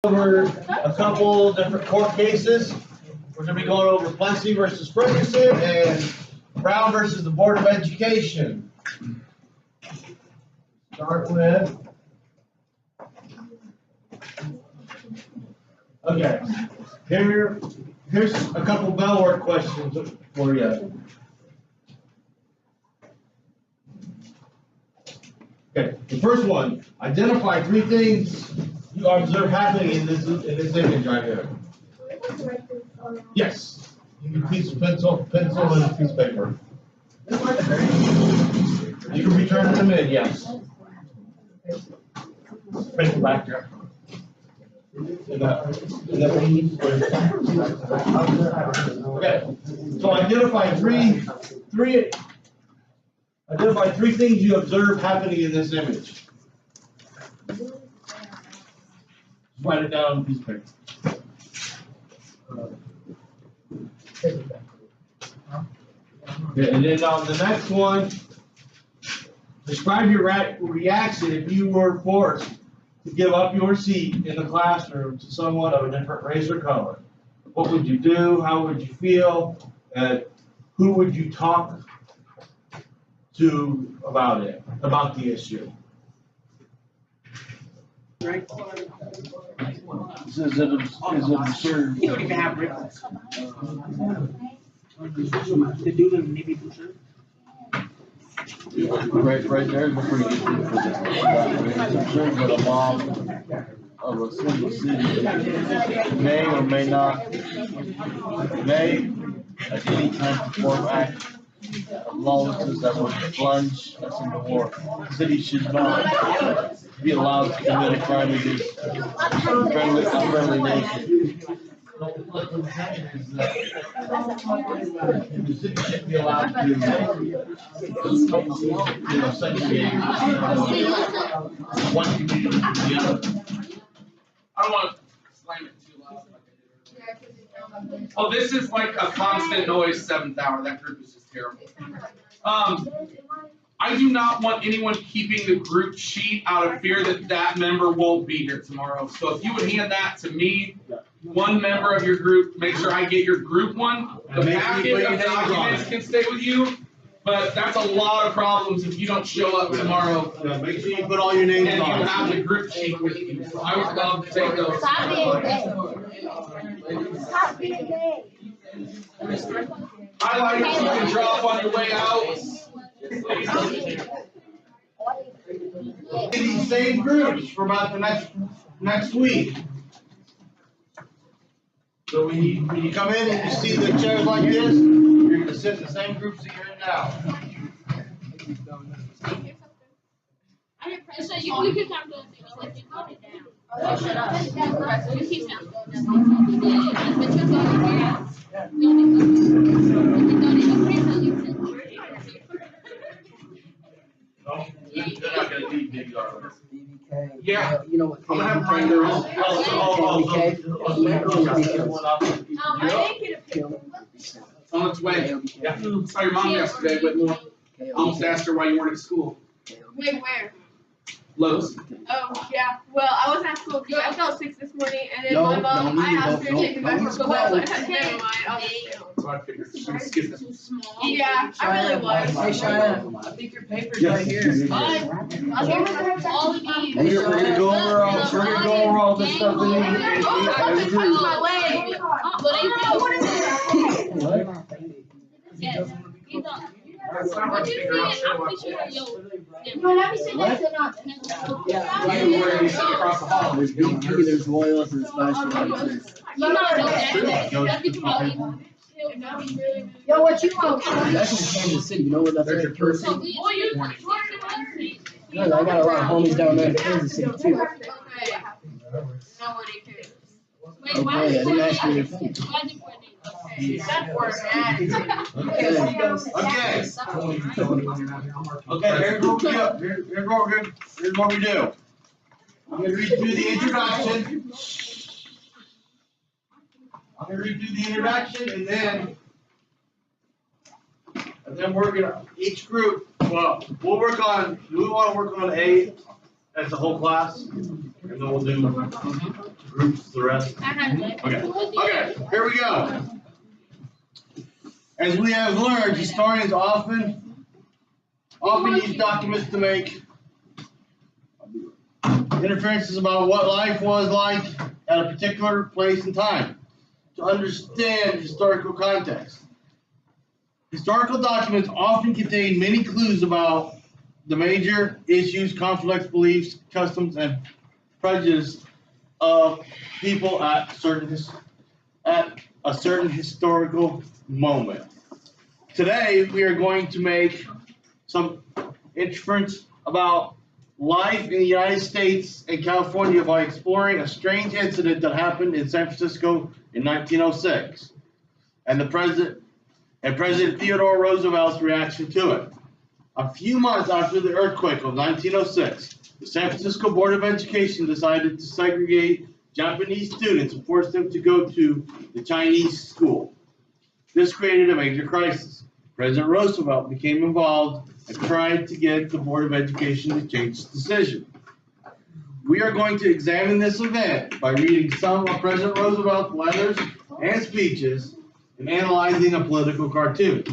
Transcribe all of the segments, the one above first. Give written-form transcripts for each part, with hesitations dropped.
Over a couple different court cases. We're going to be going over Plessy versus Ferguson and Brown versus the Board of Education. Start with. Okay. Here's a couple bell work questions for you. Okay. The first one: identify three things you observe happening in this image right here. Yes. You can piece of pencil and a piece of paper. You can return them in, yes. Paper back there. Okay. So identify three things you observe happening in this image. Write it down on a piece of paper. Okay, and then on the next one, describe your reaction if you were forced to give up your seat in the classroom to someone of a different race or color. What would you do? How would you feel? And who would you talk to about the issue? Right. Is it absurd? You don't even have ribbons. The dude in navy blue shirt. Right there is a pretty good thing for this. It's absurd that a mom of a single city may or may not, may at any time perform acts of lawlessness that would plunge us into war. The city should not be allowed to commit a crime against a friendly nation. The city should be allowed to, segregate one community from the other. I don't want to slam it too loud. Oh, this is like a constant noise 7th hour. That group is just terrible. I do not want anyone keeping the group sheet out of fear that that member won't be here tomorrow. So if you would hand that to me, one member of your group, make sure I get your group one. The packet of documents can stay with you, but that's a lot of problems if you don't show up tomorrow. Make sure you put all your names And on. you have the group sheet with you. So I would love to take those. Highlights you can drop on your way out. These same groups for about the next week. So when you come in and you see the chairs like this, you're gonna sit in the same groups that you're in now. So you keep on doing things like you put it down. Oh, shut up. You keep on They're not gonna need big arms. Yeah. You know what? I'm gonna have them write their own. On its way. Yeah. Saw your mom yesterday, Whitmore. Almost asked her why you weren't at school. Wait, where? Lowe's. Oh, yeah. Well, I wasn't at school because I felt sick this morning, and then my mom, I asked her to take me back from school. I was like, never mind, I'll just stay home. So I figured she was skipping. Yeah, I really was. Hey, Cheyenne, I think your paper's right here. I'll give her all of these. We're gonna go over all this stuff. Oh, something touched my leg. Yes. That's not hard to figure out. Show up. No, let me see that or not. You were you sit across the hall. There's Maybe there's Loyals and Special. You know, that's probably. Yo, what you want? That's in Kansas City. You know where that's There's at? your person. Yeah, I got a lot of homies down there in Kansas City too. Okay. Nobody cares. Wait, Okay, I didn't ask you if. That word, man. Okay, here's what we do. I'm gonna read through the introduction. And then we're gonna, each group, well, we want to work on A, as a whole class, and then we'll do groups the rest. Okay, here we go. As we have learned, historians often use documents to make inferences about what life was like at a particular place and time, to understand historical context. Historical documents often contain many clues about the major issues, conflicts, beliefs, customs, and prejudice of people at a certain historical moment. Today, we are going to make some inference about life in the United States and California by exploring a strange incident that happened in San Francisco in 1906, and President Theodore Roosevelt's reaction to it. A few months after the earthquake of 1906, the San Francisco Board of Education decided to segregate Japanese students and force them to go to the Chinese school. This created a major crisis. President Roosevelt became involved and tried to get the Board of Education to change its decision. We are going to examine this event by reading some of President Roosevelt's letters and speeches and analyzing a political cartoon.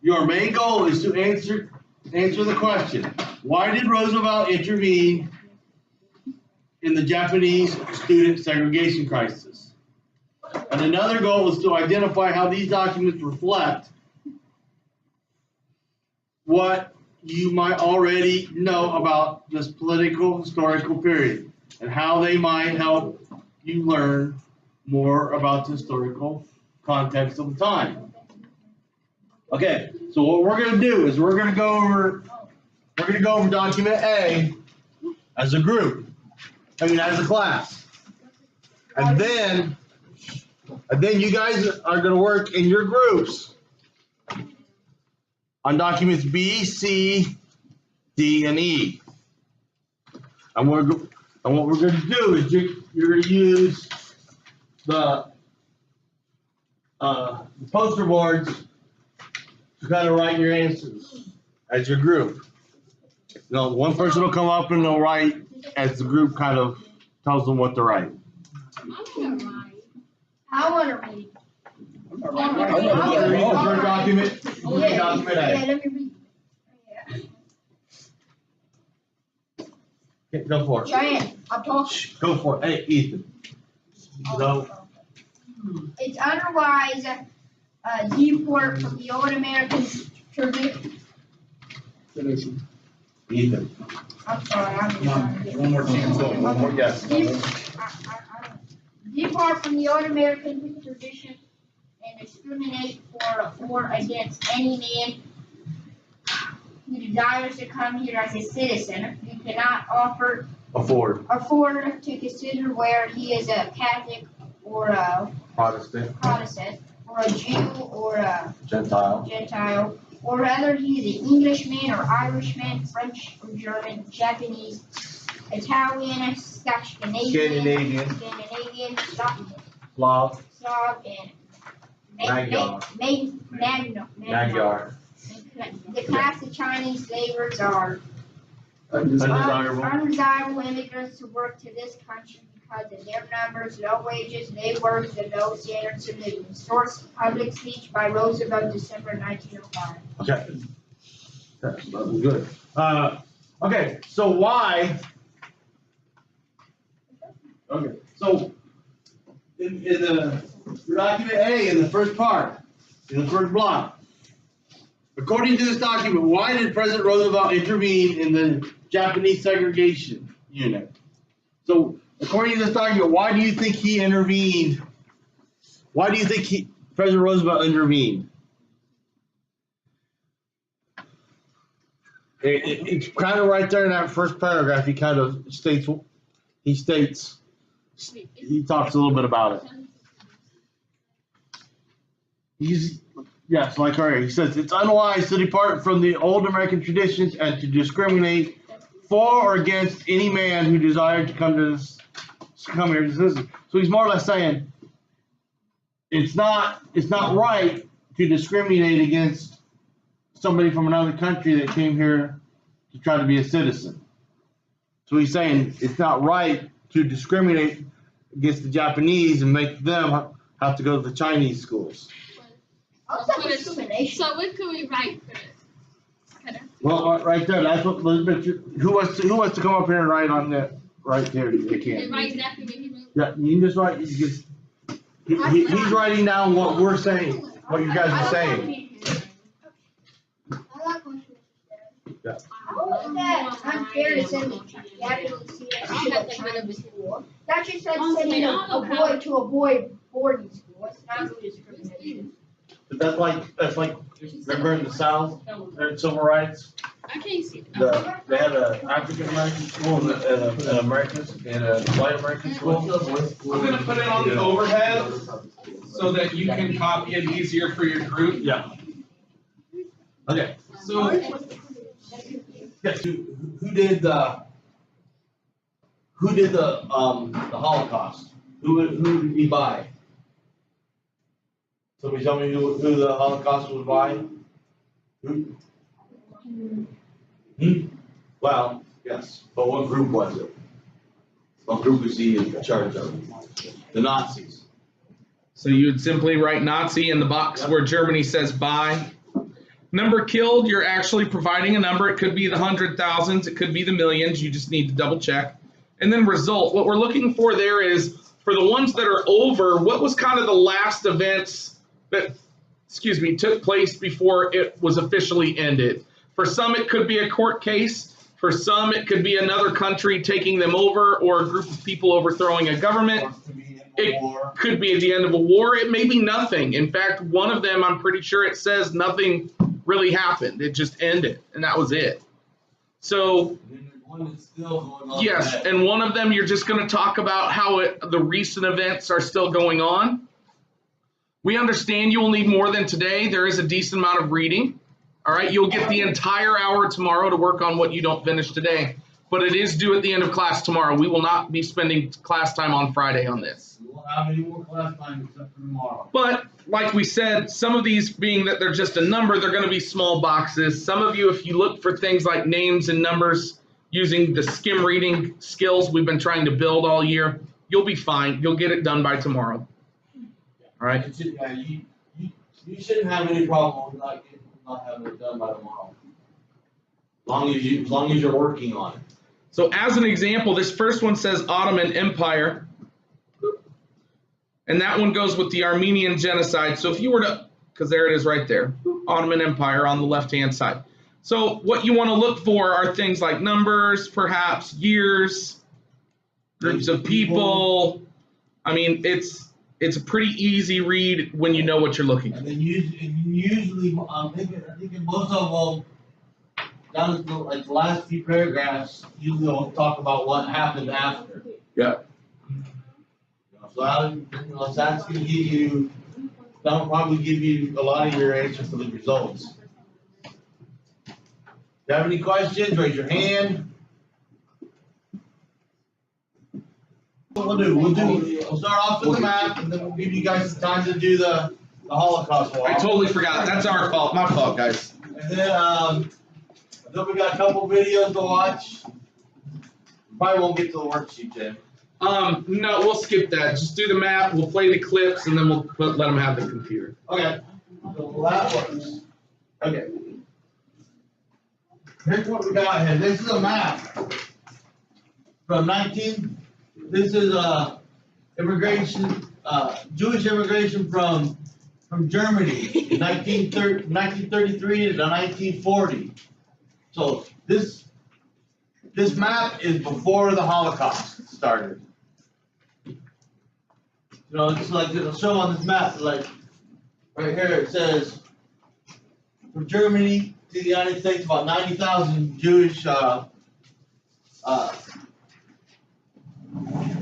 Your main goal is to answer the question, why did Roosevelt intervene in the Japanese student segregation crisis? And another goal is to identify how these documents reflect what you might already know about this political historical period and how they might help you learn more about the historical context of the time. Okay, so what we're going to do is we're going to go over document A as a group, as a class, and then you guys are going to work in your groups on documents B, C, D, and E. And what we're going to do is you're going to use the poster boards to kind of write your answers as your group. One person will come up and they'll write as the group kind of tells them what to write. I want to read. Your document. Yeah, Document A. let me read. Okay, go for it. Cheyenne, I'll talk. Go for it. Hey, Ethan. Go. It's otherwise deport from the old American tradition. Ethan. I'm sorry, I'm sorry. One more chance. One more, yes. Depart from the old American tradition and discriminate or against any man who desires to come here as a citizen. You cannot afford to consider where he is a Catholic or a Protestant, or a Jew or a Gentile, or whether he is an Englishman or Irishman, French or German, Japanese, Italian, Scandinavian, Slav, and Magyar, The class of Chinese laborers are undesirable immigrants who work to this country because of their numbers, low wages, low work, and low standards of living. Source: Public Speech by Roosevelt, December 1905. Okay. That was good. Okay, so why? Okay, so in the document A, in the first part, in the first block, according to this document, why did President Roosevelt intervene in the Japanese segregation unit? So, according to this document, why do you think he intervened? Why do you think President Roosevelt intervened? It's kind of right there in that first paragraph. He kind of states, he talks a little bit about it. Yes, like her, he says, it's unwise to depart from the old American traditions and to discriminate for or against any man who desired to come here to citizen. So he's more or less saying, it's not right to discriminate against somebody from another country that came here to try to be a citizen. So he's saying it's not right to discriminate against the Japanese and make them have to go to the Chinese schools. How's that discrimination? So what could we write for this? Well, right there, that's what Elizabeth, who wants to come up here and write on that, right there, they And can. write exactly what he wrote. Yeah, you can just write, he's writing down what we're saying, what you guys are saying. I like when she Yeah. How is that unfair to send the Japanese students to a Chinese school? That just said sending a boy to a boy boarding school. It's not really discrimination. But that's like, remember in the South, during civil rights, I can't see it. they had a African American school and an American, and a white American school. I'm gonna put it on the overhead so that you can copy it easier for your group. Yeah. Okay, So, yes, who did the Holocaust? Who did he buy? Somebody tell me who the Holocaust was by? Who? Well, yes, but what group was it? What group was he in charge of? The Nazis. so you would simply write Nazi in the box where Germany says buy. Number killed, you're actually providing a number. It could be the 100,000s, it could be the millions. You just need to double check. And then result. What we're looking for there is for the ones that are over, what was kind of the last events that, took place before it was officially ended. For some, it could be a court case. For some, it could be another country taking them over or a group of people overthrowing a government. It could be at the end of a war. It may be nothing. In fact, one of them, I'm pretty sure it says nothing really happened. It just ended, and that was it. So, yes, and one of them, you're just going to talk about how the recent events are still going on. We understand you will need more than today. There is a decent amount of reading. All right, you'll get the entire hour tomorrow to work on what you don't finish today. But it is due at the end of class tomorrow. We will not be spending class time on Friday on this. We won't have any more class time except for tomorrow. But like we said, some of these being that they're just a number, they're going to be small boxes. Some of you, if you look for things like names and numbers using the skim reading skills we've been trying to build all year, you'll be fine. You'll get it done by tomorrow. All right. You shouldn't have any problem with not having it done by tomorrow. As long as you're working on it. So as an example, this first one says Ottoman Empire. And that one goes with the Armenian genocide. So if you were to, because there it is right there, Ottoman Empire on the left-hand side. So what you want to look for are things like numbers, perhaps years, groups of people. I mean, it's a pretty easy read when you know what you're looking for. And then usually, I think in most of them, down to like the last few paragraphs, usually they'll talk about what happened after. Yeah. So that's gonna give you, that'll probably give you a lot of your answer for the results. If you have any questions, raise your hand. What we'll start off with the map, and then we'll give you guys time to do the Holocaust wall. I totally forgot. That's our fault. My fault, guys. And then we got a couple videos to watch. Probably won't get to the worksheet then. No, we'll skip that. Just do the map. We'll play the clips, and then we'll let them have the computer. Okay. So that works. Okay. Here's what we got here. This is a map from this is immigration, Jewish immigration from Germany, 1933 to 1940. So this map is before the Holocaust started. You know, it's like it'll show on this map, like right here it says from Germany to the United States, about 90,000 Jewish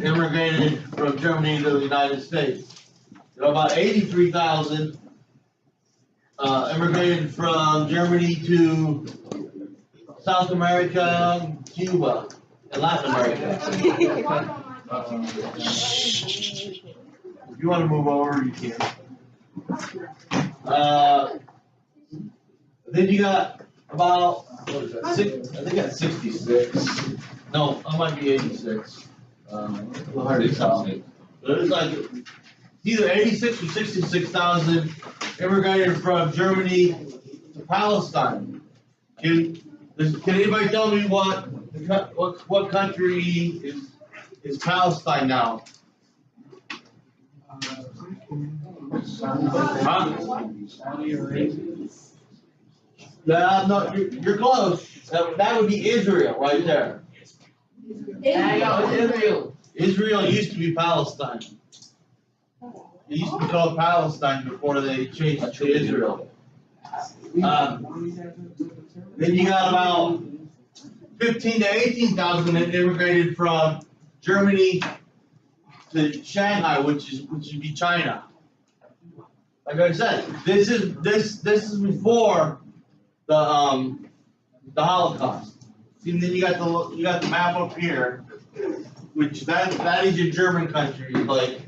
immigrated from Germany to the United States. You know, about 83,000 immigrated from Germany to South America, Cuba, and Latin America. If you want to move over, you can. Then you got about, what is that, I think that's 66. No, I might be 86. We'll hardly tell. But it's like either 86 or 66,000 immigrated from Germany to Palestine. Can anybody tell me what country is Palestine now? Huh? No, you're close. That would be Israel right there. Israel. Israel used to be Palestine. It used to be called Palestine before they changed it to Israel. Then you got about 15 to 18,000 that immigrated from Germany to Shanghai, which would be China. Like I said, this is before the Holocaust. And then you got the map up here, which that is your German country. Like,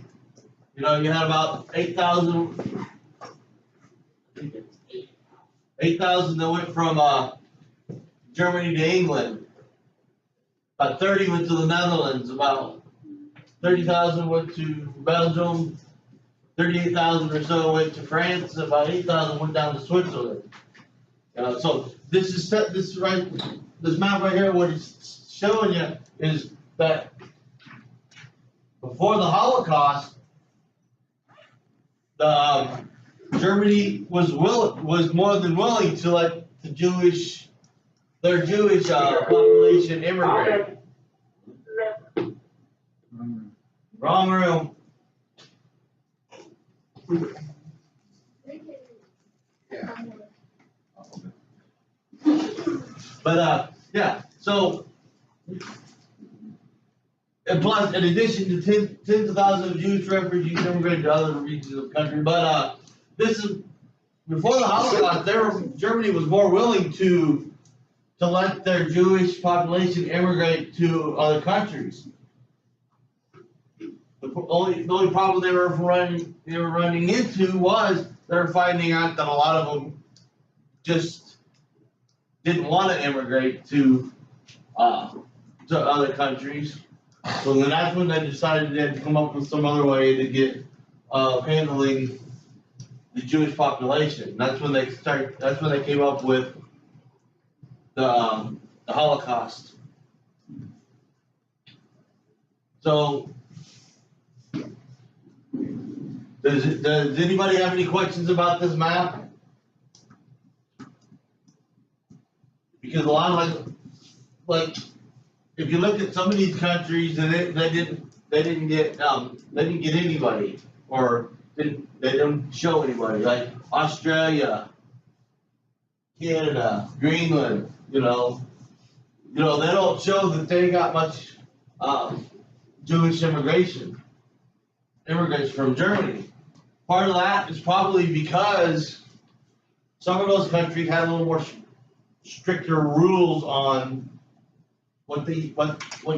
you had about 8,000 that went from Germany to England. About 30 went to the Netherlands. About 30,000 went to Belgium. 38,000 or so went to France. About 8,000 went down to Switzerland. So this map right here, what it's showing you is that before the Holocaust, Germany was more than willing to let their Jewish population immigrate. Wrong room. But yeah, so and plus, in addition to tens of thousands of Jewish refugees immigrated to other regions of the country, but this is before the Holocaust. Germany was more willing to let their Jewish population immigrate to other countries. The only problem they were running into was they were finding out that a lot of them just didn't want to immigrate to other countries. So then that's when they decided they had to come up with some other way to get handling the Jewish population. That's when they came up with the Holocaust. So does anybody have any questions about this map? Because a lot of like if you look at some of these countries, and they didn't get anybody, or they don't show anybody, like Australia, Canada, Greenland. They don't show that they got much Jewish immigrants from Germany. Part of that is probably because some of those countries had a little more stricter rules on what you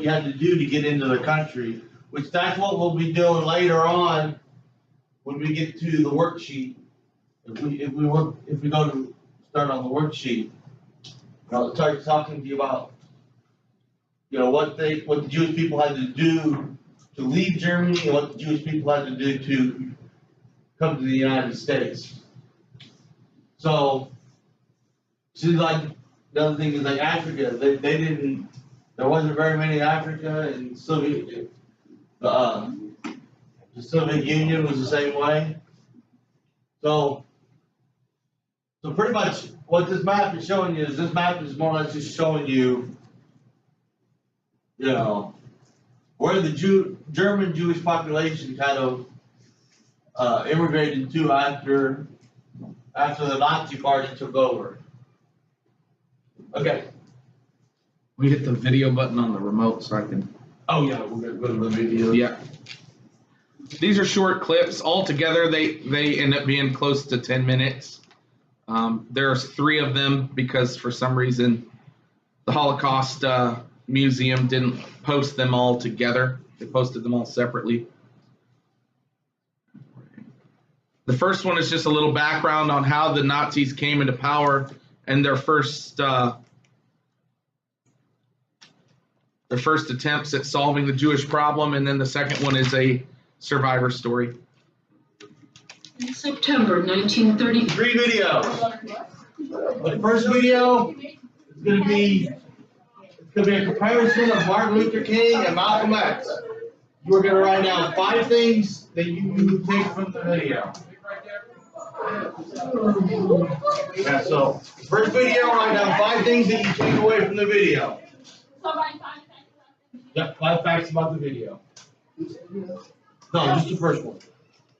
had to do to get into the country, which that's what we'll be doing later on when we get to the worksheet. If we go to start on the worksheet, I'll start talking to you about what the Jewish people had to do to leave Germany and what the Jewish people had to do to come to the United States. So, see, like the other thing is like Africa. There wasn't very many in Africa, and the Soviet Union was the same way. So pretty much what this map is showing you is more or less just showing you, where the German Jewish population kind of immigrated to after the Nazi Party took over. Okay. We hit the video button on the remote so I can. Oh yeah, we're gonna go to the video. Yeah. These are short clips. Altogether, they end up being close to 10 minutes. There's 3 of them because for some reason the Holocaust Museum didn't post them all together. They posted them all separately. The first one is just a little background on how the Nazis came into power and their first their first attempts at solving the Jewish problem, and then the second one is a survivor story. In September 1930. 3 videos. The first video is gonna be a comparison of Martin Luther King and Malcolm X. You're gonna write down 5 things that you would take from the video. Yeah, so first video, write down 5 things that you take away from the video. Yep, 5 facts about the video. No, just the first one.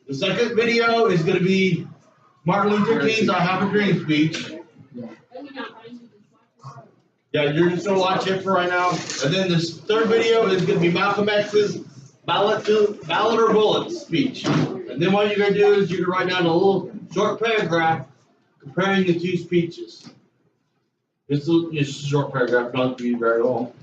The second video is gonna be Martin Luther King's I Have a Dream speech. Yeah, you're just gonna watch it for right now. And then this third video is gonna be Malcolm X's ballot or bullet speech. And then what you're gonna do is you're gonna write down a little short paragraph comparing the 2 speeches. It's a short paragraph, not to be very long.